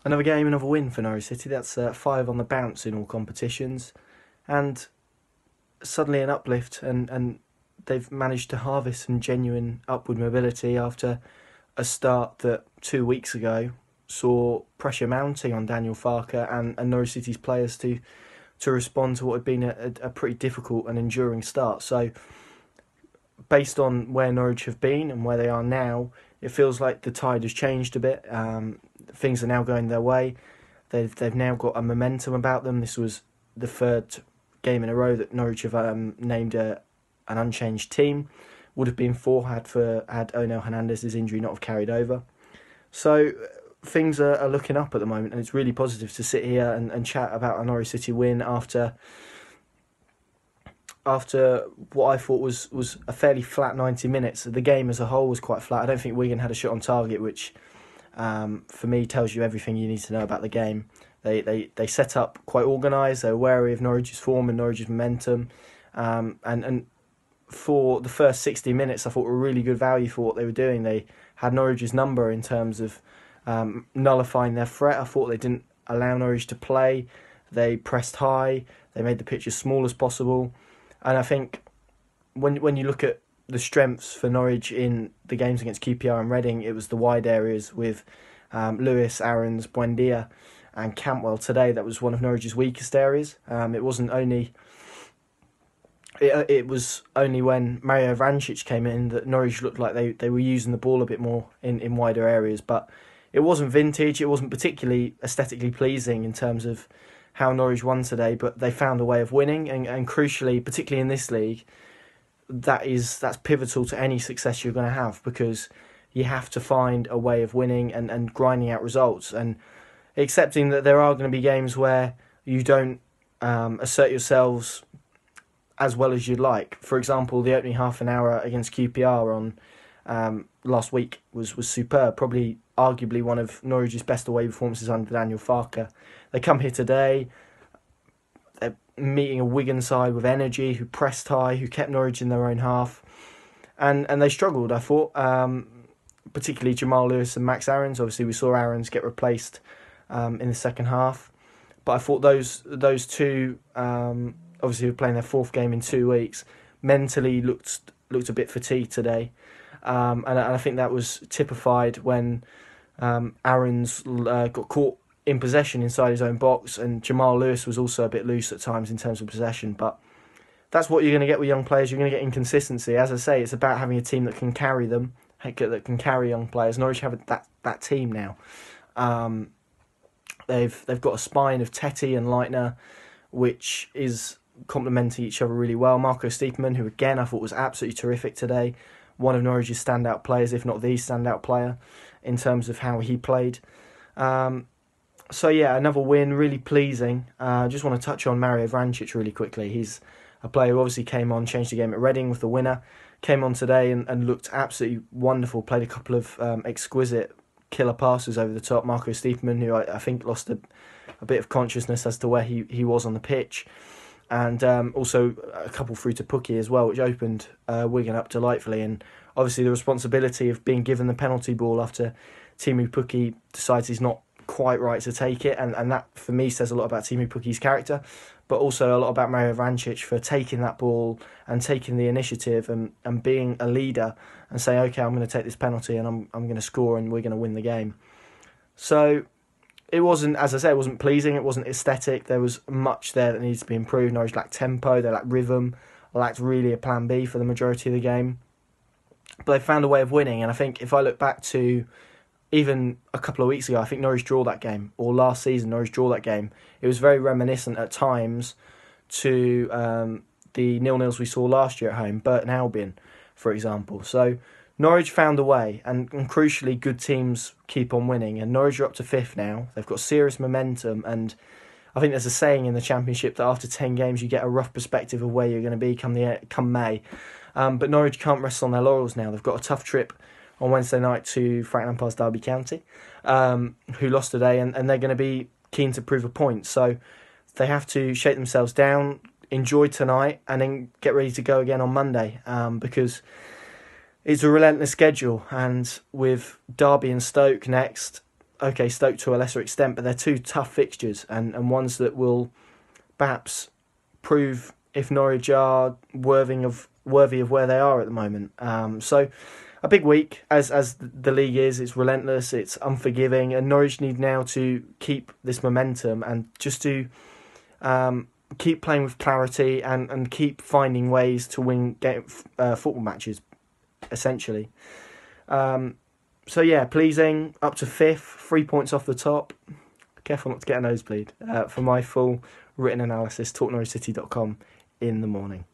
Another game, another win for Norwich City. That's 5 on the bounce in all competitions. And suddenly an uplift, and they've managed to harvest some genuine upward mobility after a start that 2 weeks ago saw pressure mounting on Daniel Farke and Norwich City's players to respond to what had been a pretty difficult and enduring start. So based on where Norwich have been and where they are now, it feels like the tide has changed a bit. Things are now going their way. They've now got a momentum about them. This was the third game in a row that Norwich have named an unchanged team. Would have been 4 had Onel Hernandez's injury not have carried over. So things are looking up at the moment, and it's really positive to sit here and chat about a Norwich City win after what I thought was a fairly flat 90 minutes. The game as a whole was quite flat. I don't think Wigan had a shot on target, which for me tells you everything you need to know about the game. They set up quite organised. They were wary of Norwich's form and Norwich's momentum, and for the first 60 minutes I thought were really good value for what they were doing. They had Norwich's number in terms of nullifying their threat. I thought they didn't allow Norwich to play. They pressed high. They made the pitch as small as possible. And I think when you look at the strengths for Norwich in the games against QPR and Reading, it was the wide areas with Lewis, Aarons, Buendia and Cantwell. Today, that was one of Norwich's weakest areas. It was only when Mario Vrancic came in that Norwich looked like they were using the ball a bit more in wider areas. But it wasn't vintage. It wasn't particularly aesthetically pleasing in terms of how Norwich won today, but they found a way of winning, and crucially, particularly in this league, that's pivotal to any success you're going to have, because you have to find a way of winning and grinding out results, and accepting that there are going to be games where you don't assert yourselves as well as you'd like. For example, the opening half an hour against QPR on last week was superb, probably arguably one of Norwich's best away performances under Daniel Farke. They come here today, they're meeting a Wigan side with energy, who pressed high, who kept Norwich in their own half, and they struggled, I thought, particularly Jamal Lewis and Max Aarons. Obviously, we saw Aarons get replaced in the second half, but I thought those two, obviously, were playing their 4th game in 2 weeks, mentally looked a bit fatigued today, and I think that was typified when Aarons got caught in possession inside his own box, and Jamal Lewis was also a bit loose at times in terms of possession. But that's what you're going to get with young players. You're going to get inconsistency. As I say, it's about having a team that can carry them, that can carry young players. Norwich have that team now. They've got a spine of Tetty and Leitner, which is complementing each other really well. Marco Stiepermann, who again I thought was absolutely terrific today, one of Norwich's standout players, if not the standout player, in terms of how he played. So yeah, another win, really pleasing. Just want to touch on Mario Vrancic really quickly. He's a player who obviously came on, changed the game at Reading with the winner, came on today and looked absolutely wonderful, played a couple of exquisite killer passes over the top. Marco Stiepermann, who I think lost a bit of consciousness as to where he was on the pitch, and also a couple through to Pukki as well, which opened Wigan up delightfully. And obviously the responsibility of being given the penalty ball after Teemu Pukki decides he's not quite right to take it, and that for me says a lot about Teemu Pukki's character, but also a lot about Mario Vrancic for taking that ball and taking the initiative and being a leader and saying, okay, I'm going to take this penalty and I'm going to score and we're going to win the game. So it wasn't, as I say, it wasn't pleasing, it wasn't aesthetic. There was much there that needs to be improved. Norwich lacked tempo, they lacked rhythm, lacked really a plan B for the majority of the game, but they found a way of winning. And I think if I look back to even a couple of weeks ago, I think Norwich draw that game, or last season Norwich draw that game, it was very reminiscent at times to the 0-0s we saw last year at home, Burton Albion, for example. So Norwich found a way, and crucially, good teams keep on winning, and Norwich are up to 5th now. They've got serious momentum, and I think there's a saying in the Championship that after 10 games you get a rough perspective of where you're going to be come May. But Norwich can't rest on their laurels now. They've got a tough trip on Wednesday night to Frank Lampard's Derby County, who lost today, and they're going to be keen to prove a point. So they have to shake themselves down, enjoy tonight and then get ready to go again on Monday, because it's a relentless schedule, and with Derby and Stoke next, okay, Stoke to a lesser extent, but they're two tough fixtures and ones that will perhaps prove if Norwich are worthy of where they are at the moment. So a big week, as the league is. It's relentless, it's unforgiving, and Norwich need now to keep this momentum and just to keep playing with clarity and keep finding ways to win football matches, essentially. So yeah, pleasing, up to 5th, 3 points off the top. Careful not to get a nosebleed. For my full written analysis, TalkNorwichCity.com in the morning.